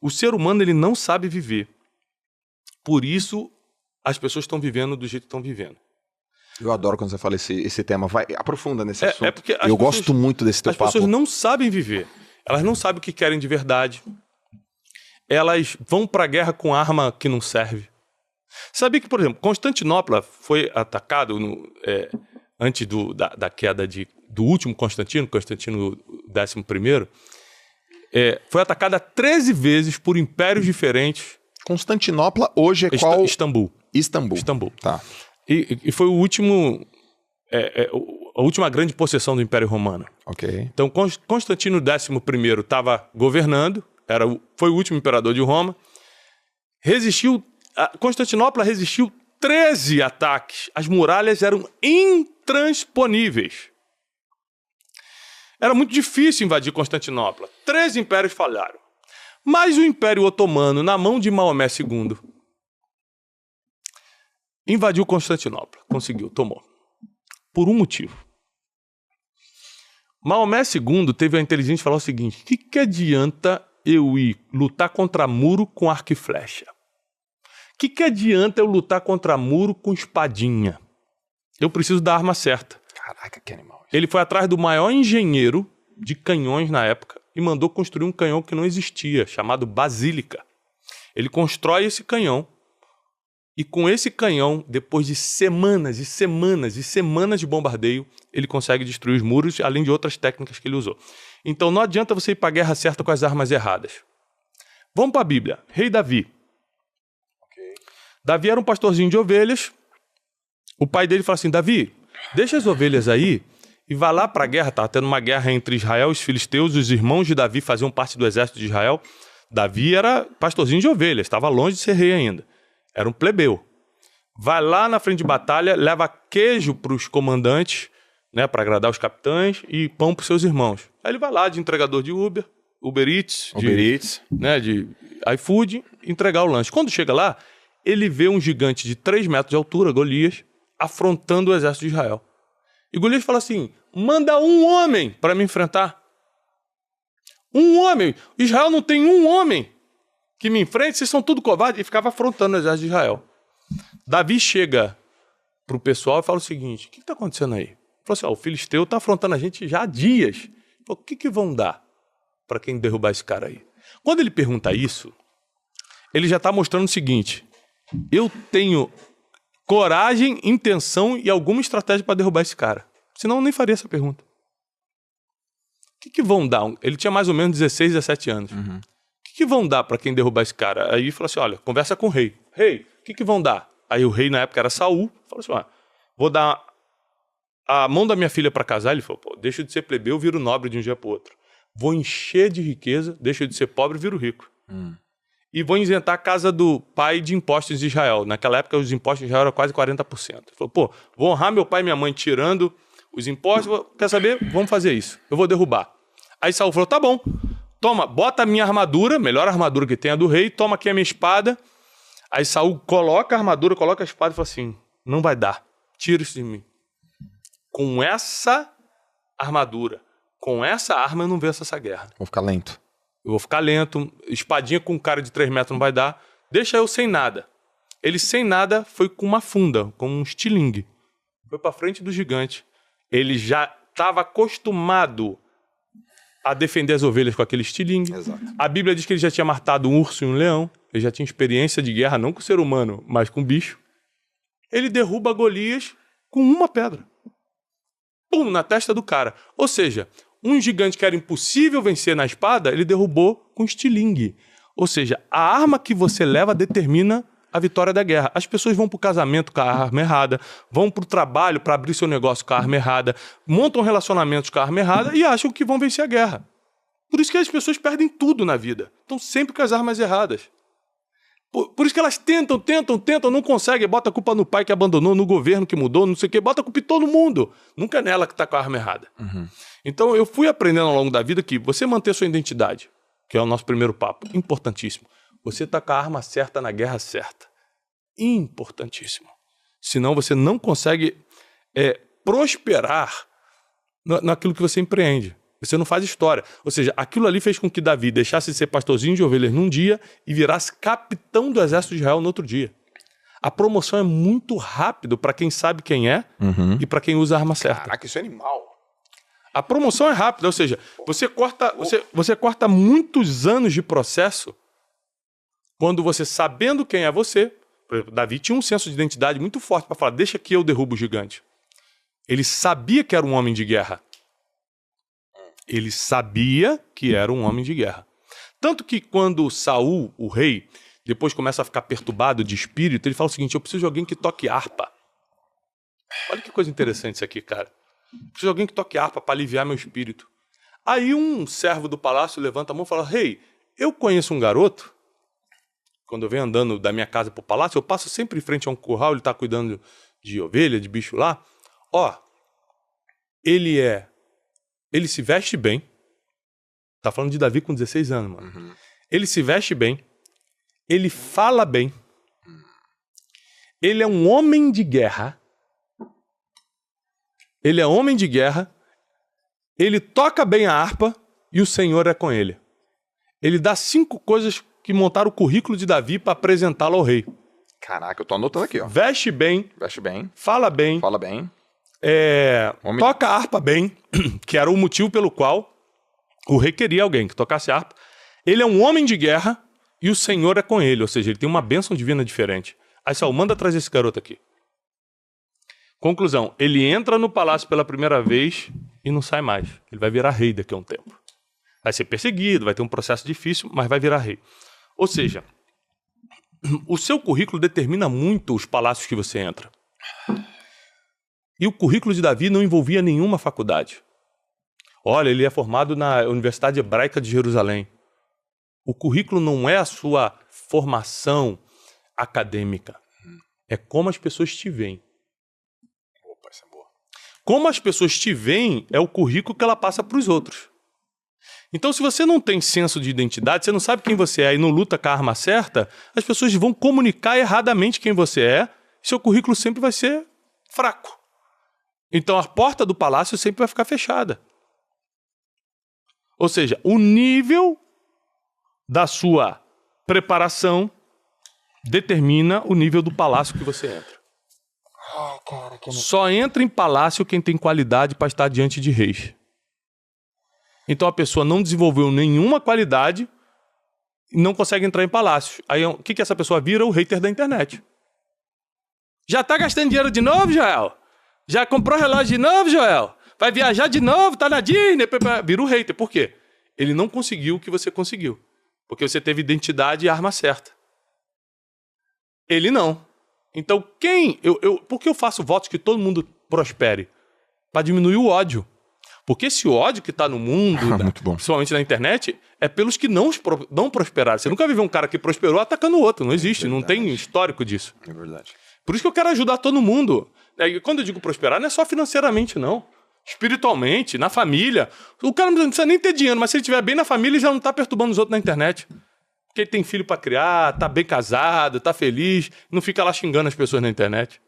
O ser humano ele não sabe viver. Por isso, as pessoas estão vivendo do jeito que estão vivendo. Eu adoro quando você fala esse tema. Vai, aprofunda nesse assunto. Porque gosto muito desse teu papo. As pessoas não sabem viver. Elas não sabem o que querem de verdade. Elas vão para a guerra com arma que não serve. Sabia que, por exemplo, Constantinopla foi atacado antes da queda do último Constantino XI, foi atacada 13 vezes por impérios diferentes. Constantinopla hoje é qual? Istambul. Istambul. Tá. E foi o último, a última grande possessão do Império Romano. Ok. Então, Constantino XI estava governando, foi o último imperador de Roma. Constantinopla resistiu 13 ataques. As muralhas eram intransponíveis. Era muito difícil invadir Constantinopla. 13 impérios falharam. Mas o Império Otomano, na mão de Maomé II, invadiu Constantinopla. Conseguiu, tomou. Por um motivo. Maomé II teve a inteligência de falar o seguinte: o que adianta eu ir lutar contra muro com arco e flecha? O que adianta eu lutar contra muro com espadinha? Eu preciso da arma certa. Caraca, que animal. Ele foi atrás do maior engenheiro de canhões na época e mandou construir um canhão que não existia, chamado Basílica. Ele constrói esse canhão e com esse canhão, depois de semanas e semanas e semanas de bombardeio, ele consegue destruir os muros, além de outras técnicas que ele usou. Então não adianta você ir para a guerra certa com as armas erradas. Vamos para a Bíblia. Rei Davi. Davi era um pastorzinho de ovelhas. O pai dele fala assim: Davi, deixa as ovelhas aí e vá lá para a guerra. Estava tendo uma guerra entre Israel e os filisteus. Os irmãos de Davi faziam parte do exército de Israel. Davi era pastorzinho de ovelhas, estava longe de ser rei ainda. Era um plebeu. Vai lá na frente de batalha, leva queijo para os comandantes, né, para agradar os capitães, e pão para os seus irmãos. Aí ele vai lá de entregador de Uber Eats, de iFood, entregar o lanche. Quando chega lá, ele vê um gigante de 3 metros de altura, Golias, afrontando o exército de Israel. E Golias fala assim: manda um homem para me enfrentar. Um homem. Israel não tem um homem que me enfrente, vocês são tudo covardes. E ficava afrontando o exército de Israel. Davi chega pro pessoal e fala o seguinte: o que está acontecendo aí? Ele falou assim: o filisteu está afrontando a gente já há dias. Ele falou: o que vão dar para quem derrubar esse cara aí? Quando ele pergunta isso, ele já está mostrando o seguinte: eu tenho coragem, intenção e alguma estratégia para derrubar esse cara. Senão eu nem faria essa pergunta. O que vão dar? Ele tinha mais ou menos 16, 17 anos. Uhum. O que vão dar para quem derrubar esse cara? Aí falou assim: olha, conversa com o rei. Rei, o que vão dar? Aí o rei na época era Saul. Falou assim: olha, vou dar a mão da minha filha para casar. Ele falou: pô, deixa de ser plebeu, viro nobre de um dia para o outro. Vou encher de riqueza, deixa de ser pobre, viro rico. E vou isentar a casa do pai de impostos de Israel. Naquela época, os impostos de Israel eram quase 40%. Ele falou: pô, vou honrar meu pai e minha mãe tirando os impostos. Quer saber? Vamos fazer isso. Eu vou derrubar. Aí Saul falou: tá bom, toma, bota a minha armadura, melhor armadura que tem a do rei, toma aqui a minha espada. Aí Saul coloca a armadura, coloca a espada e fala assim: não vai dar, tira isso de mim. Com essa armadura, com essa arma, eu não venço essa guerra. Vou ficar lento. Eu vou ficar lento, espadinha com um cara de 3 metros não vai dar, deixa eu sem nada. Ele sem nada foi com uma funda, com um estilingue. Foi pra frente do gigante. Ele já estava acostumado a defender as ovelhas com aquele estilingue. Exato. A Bíblia diz que ele já tinha matado um urso e um leão. Ele já tinha experiência de guerra, não com o ser humano, mas com o bicho. Ele derruba Golias com uma pedra. Pum, na testa do cara. Ou seja, um gigante que era impossível vencer na espada, ele derrubou com estilingue. Ou seja, a arma que você leva determina a vitória da guerra. As pessoas vão para o casamento com a arma errada, vão para o trabalho para abrir seu negócio com a arma errada, montam relacionamentos com a arma errada e acham que vão vencer a guerra. Por isso que as pessoas perdem tudo na vida. Estão sempre com as armas erradas. Por isso que elas tentam, não conseguem, bota a culpa no pai que abandonou, no governo que mudou, não sei o quê, bota a culpa em todo mundo. Nunca é nela que está com a arma errada. Uhum. Então eu fui aprendendo ao longo da vida que você manter sua identidade, que é o nosso primeiro papo, importantíssimo. Você está com a arma certa na guerra certa. Importantíssimo. Senão você não consegue prosperar naquilo que você empreende. Você não faz história. Ou seja, aquilo ali fez com que Davi deixasse de ser pastorzinho de ovelhas num dia e virasse capitão do exército de Israel no outro dia. A promoção é muito rápido para quem sabe quem é e para quem usa a arma certa. Caraca, isso é animal. A promoção é rápida, ou seja, você corta muitos anos de processo quando você, sabendo quem é você... Por exemplo, Davi tinha um senso de identidade muito forte para falar, deixa que eu derrubo o gigante. Ele sabia que era um homem de guerra. Ele sabia que era um homem de guerra. Tanto que quando Saul, o rei, depois começa a ficar perturbado de espírito, ele fala o seguinte, eu preciso de alguém que toque harpa. Olha que coisa interessante isso aqui, cara. Preciso de alguém que toque harpa para aliviar meu espírito. Aí um servo do palácio levanta a mão e fala, rei, eu conheço um garoto, quando eu venho andando da minha casa pro palácio, eu passo sempre em frente a um curral, ele tá cuidando de ovelha, de bicho lá. Ó, ele se veste bem. Tá falando de Davi com 16 anos, mano. Ele se veste bem. Ele fala bem. Ele é um homem de guerra. Ele é homem de guerra. Ele toca bem a harpa e o Senhor é com ele. Ele dá 5 coisas que montaram o currículo de Davi para apresentá-lo ao rei. Caraca, eu tô anotando aqui, ó. Veste bem. Veste bem. Fala bem. Fala bem. Toca a harpa bem, que era o motivo pelo qual o rei queria alguém que tocasse harpa. Ele é um homem de guerra e o Senhor é com ele, ou seja, ele tem uma bênção divina diferente. Aí Saul, manda trazer esse garoto aqui. Conclusão, ele entra no palácio pela primeira vez e não sai mais. Ele vai virar rei daqui a um tempo. Vai ser perseguido, vai ter um processo difícil, mas vai virar rei. Ou seja, o seu currículo determina muito os palácios que você entra. E o currículo de Davi não envolvia nenhuma faculdade. Olha, ele é formado na Universidade Hebraica de Jerusalém. O currículo não é a sua formação acadêmica. É como as pessoas te veem. Opa, essa é boa. Como as pessoas te veem é o currículo que ela passa para os outros. Então, se você não tem senso de identidade, você não sabe quem você é e não luta com a arma certa, as pessoas vão comunicar erradamente quem você é, seu currículo sempre vai ser fraco. Então, a porta do palácio sempre vai ficar fechada. Ou seja, o nível da sua preparação determina o nível do palácio que você entra. Ai, cara, que... Só entra em palácio quem tem qualidade para estar diante de reis. Então a pessoa não desenvolveu nenhuma qualidade e não consegue entrar em palácio. Aí o que essa pessoa vira? O hater da internet. Já tá gastando dinheiro de novo, Joel? Já comprou relógio de novo, Joel? Vai viajar de novo? Tá na Disney? Vira o hater. Por quê? Ele não conseguiu o que você conseguiu. Porque você teve identidade e arma certa. Ele não. Então por que eu faço votos que todo mundo prospere? Para diminuir o ódio. Porque esse ódio que está no mundo, muito bom. principalmente na internet, é pelos que não prosperaram. Você nunca viu um cara que prosperou atacando o outro. Não existe, não tem histórico disso. É verdade. Por isso que eu quero ajudar todo mundo. E quando eu digo prosperar, não é só financeiramente, não. Espiritualmente, na família. O cara não precisa nem ter dinheiro, mas se ele estiver bem na família, ele já não está perturbando os outros na internet. Porque ele tem filho para criar, está bem casado, está feliz, não fica lá xingando as pessoas na internet.